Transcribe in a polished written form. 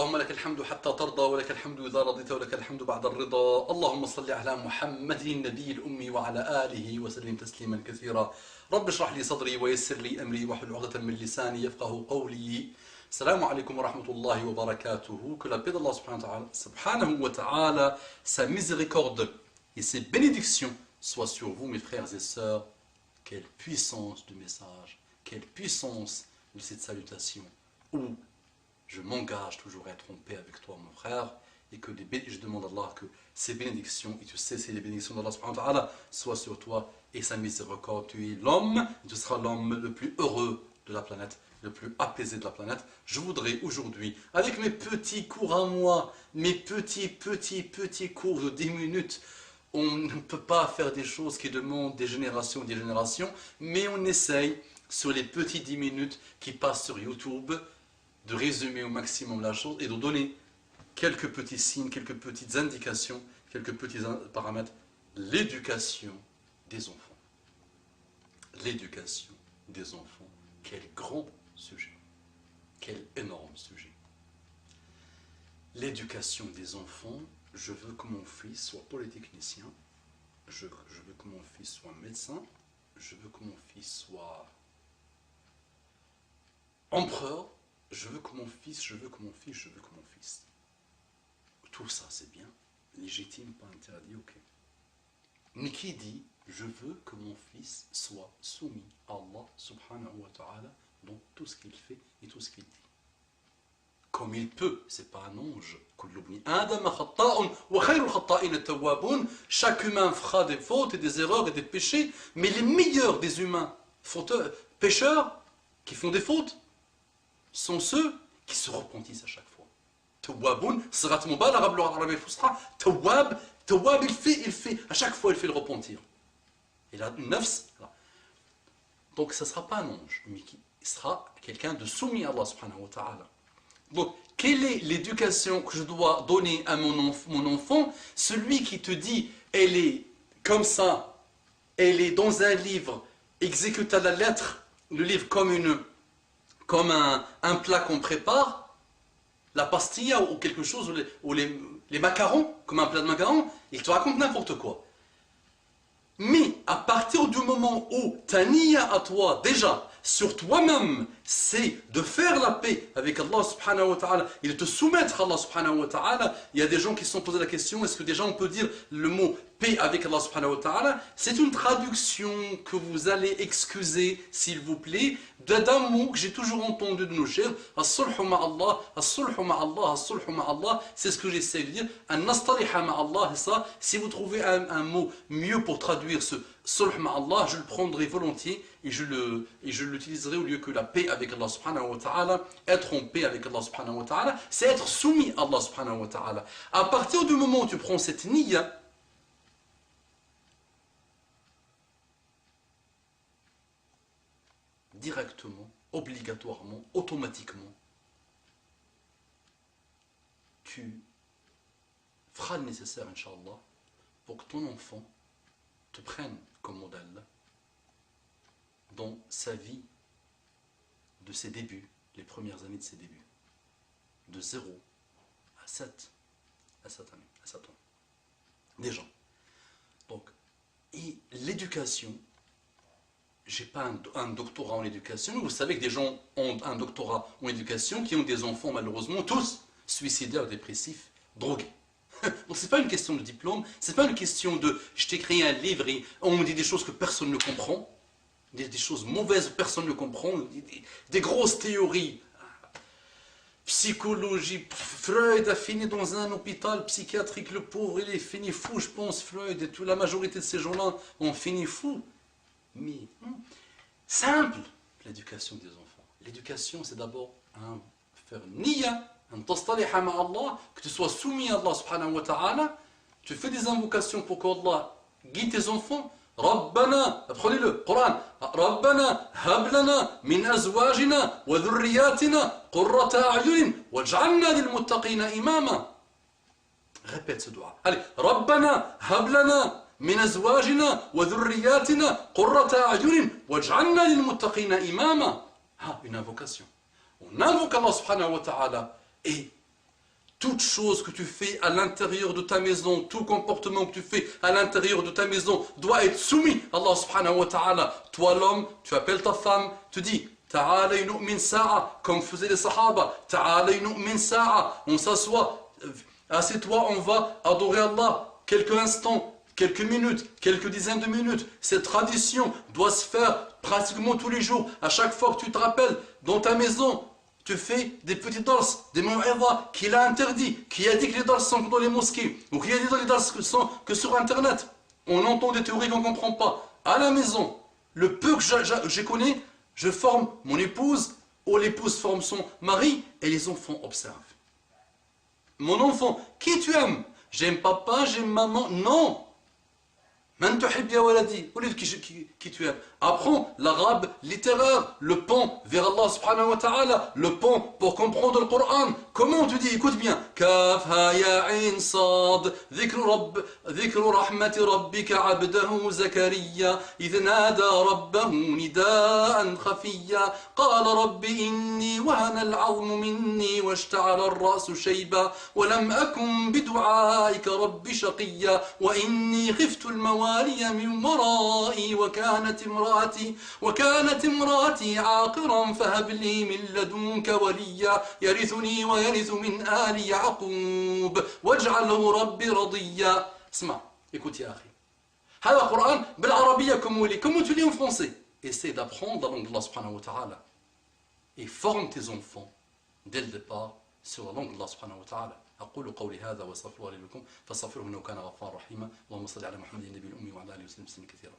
اللهم لك الحمد حتى ترضى ولك الحمد إذا رضيت ولك الحمد بعد الرضا. اللهم صل على محمد النبي الأمي وعلى آله وسلم تسليما كثيرا. رب اشرح لي صدري ويسر لي أمري واحلل عقدة من لساني يفقه قولي. Salam alaikum wa rahmatullahi wa barakatuhu. Que la paix d'Allah subhanahu wa ta'ala, sa miséricorde et ses bénédictions soient sur vous, mes frères et sœurs. Quelle puissance du message, quelle puissance de cette salutation. Où je m'engage toujours à être en paix avec toi, mon frère, et que je demande à Allah que ces bénédictions, et tu sais, c'est les bénédictions d'Allah subhanahu wa ta'ala, soient sur toi et sa miséricorde. Tu es l'homme, tu seras l'homme le plus heureux de la planète, le plus apaisé de la planète. Je voudrais aujourd'hui, avec mes petits cours à moi, mes petits cours de 10 minutes, on ne peut pas faire des choses qui demandent des générations, mais on essaye, sur les petits 10 minutes qui passent sur YouTube, de résumer au maximum la chose et de donner quelques petits signes, quelques petites indications, quelques petits paramètres. L'éducation des enfants. L'éducation des enfants. Quel grand sujet. Quel énorme sujet. L'éducation des enfants, je veux que mon fils soit polytechnicien, je veux que mon fils soit médecin, je veux que mon fils soit empereur, je veux que mon fils. Tout ça c'est bien, légitime, pas interdit, ok. Mais qui dit, je veux que mon fils soit soumis à Allah subhanahu wa ta'ala dans tout ce qu'il fait et tout ce qu'il dit. Comme il peut, c'est pas un ange. Chaque humain fera des fautes et des erreurs et des péchés, mais les meilleurs des humains pécheurs qui font des fautes sont ceux qui se repentissent à chaque fois. Tawwabun, sirat mubalagha bil lugha al-arabiyya al-fusha, tawwab, il fait, à chaque fois il fait le repentir. Il a une nafs. Donc ce ne sera pas un ange, mais il sera quelqu'un de soumis à Allah subhanahu wa ta'ala. Donc, quelle est l'éducation que je dois donner à mon enfant? Celui qui te dit, elle est comme ça, elle est dans un livre, exécute à la lettre, le livre comme un plat qu'on prépare, la pastilla ou quelque chose, ou les macarons, comme un plat de macarons, il te raconte n'importe quoi. Mais à partir du moment où ta niya à toi, déjà, sur toi-même, c'est de faire la paix avec Allah subhanahu wa ta'ala et de te soumettre à Allah subhanahu wa ta'ala. Il y a des gens qui se sont posé la question, est-ce que déjà on peut dire le mot paix avec Allah subhanahu wa ta'ala? C'est une traduction que vous allez excuser, s'il vous plaît, d'un mot que j'ai toujours entendu de nos chers, as-sulhu ma'Allah, as-sulhu ma'Allah, as-sulhu ma'Allah, c'est ce que j'essaie de dire, an-nastaliha ma'Allah, et ça, si vous trouvez un mot mieux pour traduire ce sulh ma'Allah, je le prendrai volontiers et je l'utiliserai au lieu que la paix avec Allah subhanahu wa ta'ala. Être en paix avec Allah subhanahu wa ta'ala, c'est être soumis à Allah subhanahu wa ta'ala. À partir du moment où tu prends cette niya, directement, obligatoirement, automatiquement, tu feras le nécessaire, Inch'Allah, pour que ton enfant te prenne comme modèle dans sa vie de ses débuts, les premières années de ses débuts, de 0 à 7 années, à 7 ans. Déjà. Donc, et l'éducation, j'ai pas un doctorat en éducation, mais vous savez que des gens ont un doctorat en éducation qui ont des enfants malheureusement tous suicidaires, dépressifs, drogués. Donc c'est pas une question de diplôme, c'est pas une question de je t'écris un livre et on me dit des choses que personne ne comprend, des choses mauvaises que personne ne comprend, des grosses théories. Psychologie, Freud a fini dans un hôpital psychiatrique, le pauvre, il est fini fou, je pense, Freud, et toute la majorité de ces gens-là ont fini fou. Mais simple, l'éducation des enfants. L'éducation, c'est d'abord faire niya, que tu sois soumis à Allah subhanahu wa ta'ala, tu fais des invocations pour qu'Allah guide tes enfants. Rabbana, apprenez-le, Coran, Rabbana, hablana, min azwajina, wa dhurriyatina, qurrata a'yunin, waj'alna lil muttaqina imama. Répète ce dua. Allez, Rabbana, hablana, min azwajina, wa dhurriyatina, qurrata a'yunin, waj'alna lil muttaqina imama. Ah, une invocation. On invoque Allah subhanahu wa ta'ala. Et toute chose que tu fais à l'intérieur de ta maison, tout comportement que tu fais à l'intérieur de ta maison doit être soumis à Allah subhanahu wa ta'ala. Toi l'homme, tu appelles ta femme, tu dis ta'ala nu'min sa'a, comme faisaient les sahaba, ta'ala nu'min sa'a, on s'assoit, assieds-toi, on va adorer Allah quelques instants, quelques minutes, quelques dizaines de minutes. Cette tradition doit se faire pratiquement tous les jours. À chaque fois que tu te rappelles, dans ta maison, tu fais des petits dars, des mu'idha qu'il a interdit, qui a dit que les dars sont dans les mosquées, ou qui a dit que les dars sont que sur internet. On entend des théories qu'on ne comprend pas. À la maison, le peu que je connais, je forme mon épouse, ou l'épouse forme son mari, et les enfants observent. Mon enfant, qui tu aimes? J'aime papa, j'aime maman? Non! Man tuhib ya waladi, qui tu aimes. Apprends l'arabe littéraire, le pont vers Allah subhanahu wa ta'ala, le pont pour comprendre le Coran. Comment tu dis? Écoute bien. Kaf ha ya ain sad, dhikru rahmati rabbika abdahu Zakariya, idh nada rabbahu nidaan khafiya, qala rabbi inni wahana al-'azmu minni washta'ala ar-ra'su shayba, wa lam akun bidu'aika rabbi shaqiya, wa inni khiftu al-mawali من ورائي وكانت امرأتي عاقرا فهب لي من لدنك وليا يرثني ويرث من آل يعقوب واجعله ربي رضيا. اسمع, écoute يا أخي, هذا القرآن بالعربية comme tu lis en français. Essaie d'apprendre la langue d'Allah subhanahu wa ta'ala et forme tes enfants dès le départ sur la langue d'Allah subhanahu wa ta'ala. أقول قولي هذا واستغفر الله لي ولكم فاستغفروه إنه كان غفارا رحيما. اللهم صل على محمد النبي الأمي وعلى آله وسلم كثيرا.